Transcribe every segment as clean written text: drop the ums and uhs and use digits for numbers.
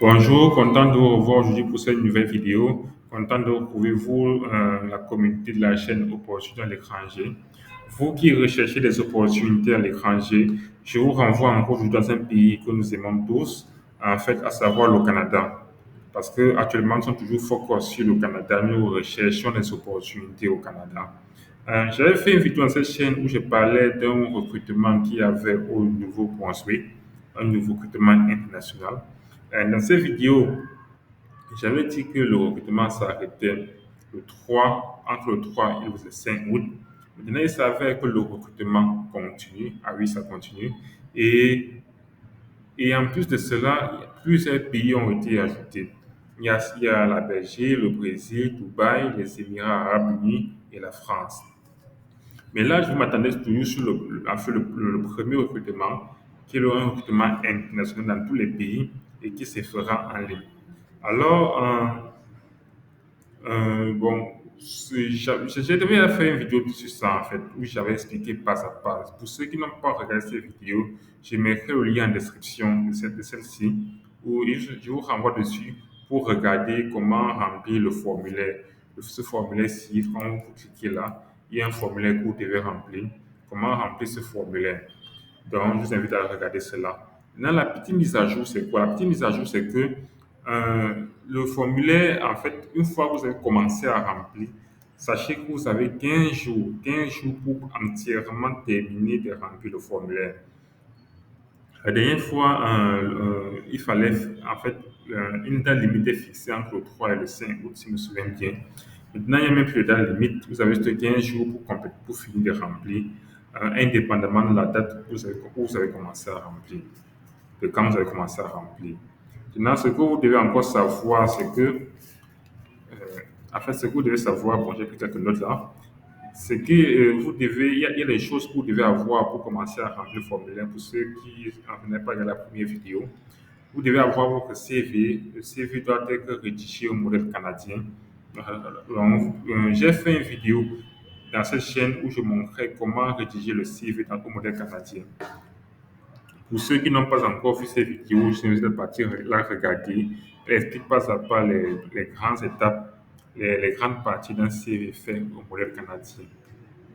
Bonjour, content de vous revoir aujourd'hui pour cette nouvelle vidéo. Content de retrouver vous, la communauté de la chaîne Opportunités à l'étranger. Vous qui recherchez des opportunités à l'étranger, je vous renvoie encore aujourd'hui dans un pays que nous aimons tous, en fait, à savoir le Canada. Parce que actuellement, nous sommes toujours focus sur le Canada, nous recherchons des opportunités au Canada. J'avais fait une vidéo dans cette chaîne où je parlais d'un recrutement qui avait au Nouveau-Brunswick, un nouveau recrutement international. Dans cette vidéo, j'avais dit que le recrutement s'arrêtait entre le 3 et le 5 août. Maintenant, il s'avère que le recrutement continue. Ah oui, ça continue. Et, et en plus de cela, plusieurs pays ont été ajoutés. Il y a la Belgique, le Brésil, Dubaï, les Émirats arabes unis et la France. Mais là, je m'attendais toujours sur le premier recrutement, qui est un recrutement international dans tous les pays et qui se fera en ligne. Alors, bon, j'ai déjà fait une vidéo sur ça, en fait, où j'avais expliqué pas à pas. Pour ceux qui n'ont pas regardé cette vidéo, je mettrai le lien en description de celle-ci, où je vous renvoie dessus pour regarder comment remplir le formulaire. Ce formulaire-ci, quand vous cliquez là, il y a un formulaire que vous devez remplir. Comment remplir ce formulaire? Donc, je vous invite à regarder cela. Maintenant, la petite mise à jour, c'est quoi? La petite mise à jour, c'est que le formulaire, en fait, une fois que vous avez commencé à remplir, sachez que vous avez 15 jours pour entièrement terminer de remplir le formulaire. La dernière fois, il fallait, en fait, une date limite est fixée entre le 3 et le 5 août, si je me souviens bien. Maintenant, il n'y a même plus de date limite. Vous avez juste 15 jours pour finir de remplir, indépendamment de la date où vous avez commencé à remplir, de quand vous avez commencé à remplir. Maintenant, ce que vous devez encore savoir, c'est que, en fait, ce que vous devez savoir, bon, j'ai pris quelques notes là, c'est que il y a des choses que vous devez avoir pour commencer à remplir le formulaire. Pour ceux qui n'ont pas regardé la première vidéo, vous devez avoir votre CV. Le CV doit être rédigé au modèle canadien. Donc, j'ai fait une vidéo dans cette chaîne où je montrais comment rédiger le CV au modèle canadien. Pour ceux qui n'ont pas encore vu cette vidéo, je vous invite à partir la regarder. Elle explique pas à pas les grandes étapes, les grandes parties d'un CV fait au modèle canadien.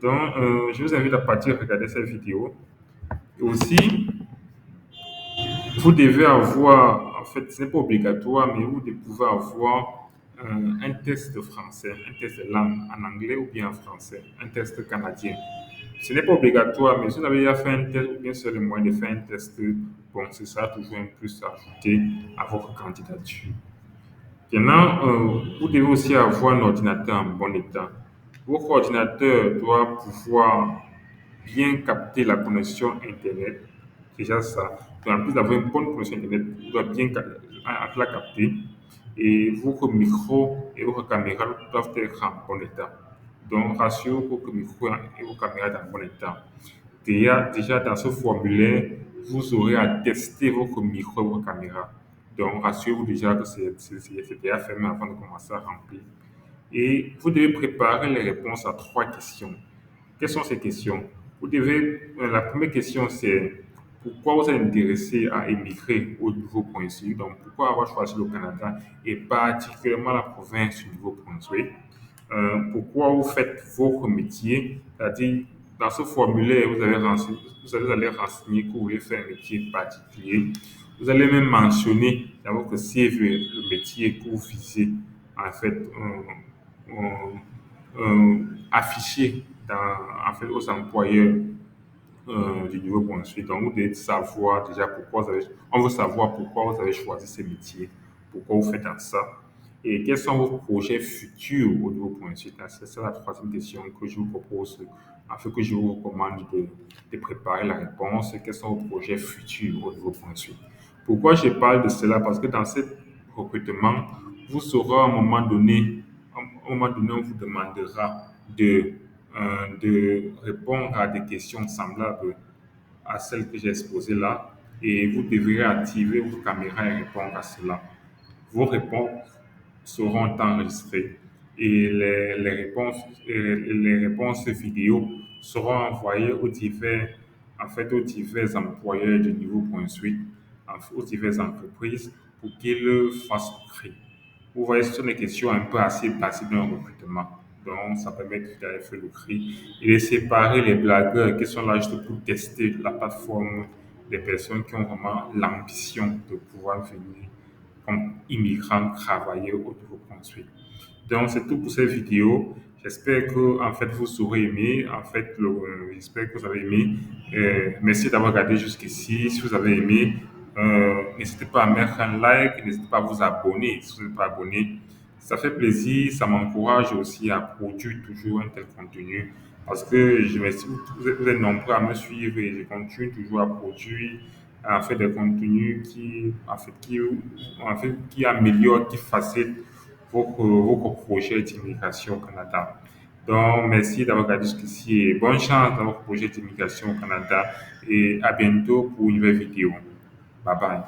Donc, je vous invite à partir regarder cette vidéo. Et aussi, vous devez avoir, en fait, ce n'est pas obligatoire, mais vous pouvez avoir un test de français, un test de langue en anglais ou bien en français, un test canadien. Ce n'est pas obligatoire, mais si vous avez déjà fait un test ou bien c'est le moyen de faire un test, bon, ce sera toujours un plus ajouté à votre candidature. Maintenant, vous devez aussi avoir un ordinateur en bon état. Votre ordinateur doit pouvoir bien capter la connexion Internet. Déjà ça. Donc, en plus d'avoir une bonne connexion Internet, vous doit bien la capter. Et votre micro et votre caméra doivent être en bon état. Donc, rassurez votre micro et vos caméras sont en bon état. Déjà, dans ce formulaire, vous aurez à tester votre micro et votre caméra. Donc, rassurez-vous déjà que c'est déjà fermé avant de commencer à remplir. Et vous devez préparer les réponses à trois questions. Quelles sont ces questions? La première question, c'est pourquoi vous êtes intéressé à émigrer au Nouveau-Brunswick? Donc, pourquoi avoir choisi le Canada et particulièrement la province du Nouveau-Brunswick? Pourquoi vous faites votre métier? C'est-à-dire, dans ce formulaire, vous allez renseigner que vous voulez faire un métier particulier. Vous allez même mentionner dans votre CV le métier que vous visez, en fait, affiché en fait, aux employeurs du Nouveau-Brunswick. Donc, vous devez savoir déjà on veut savoir pourquoi vous avez choisi ce métier, pourquoi vous faites ça et quels sont vos projets futurs au Nouveau-Brunswick. C'est la troisième question que je vous propose, afin que je vous recommande de préparer la réponse. Quels sont vos projets futurs au Nouveau-Brunswick? Pourquoi je parle de cela? Parce que dans ce recrutement, vous saurez à un moment donné, on vous demandera de répondre à des questions semblables à celles que j'ai exposées là et vous devrez activer vos caméras et répondre à cela. Vos réponses seront enregistrées et les réponses vidéo seront envoyées aux divers employeurs du Nouveau-Brunswick, aux diverses entreprises pour qu'ils fassent le cri. Vous voyez, ce sont des questions un peu assez basiques d'un recrutement. Donc, ça permet d'aller faire le cri et de séparer les blagueurs qui sont là juste pour tester la plateforme des personnes qui ont vraiment l'ambition de pouvoir venir comme immigrants travailler au niveau construit. Donc, c'est tout pour cette vidéo. J'espère que en fait vous aurez aimé. J'espère que vous avez aimé. Merci d'avoir regardé jusqu'ici. Si vous avez aimé, n'hésitez pas à mettre un like, n'hésitez pas à vous abonner si vous n'êtes pas abonné. Ça fait plaisir, ça m'encourage aussi à produire toujours un tel contenu parce que vous êtes nombreux à me suivre et je continue toujours à produire, à faire des contenus qui améliorent, qui facilitent vos projets d'immigration au Canada. Donc, merci d'avoir regardé jusqu'ici et bonne chance dans votre projet d'immigration au Canada et à bientôt pour une nouvelle vidéo. Bye bye.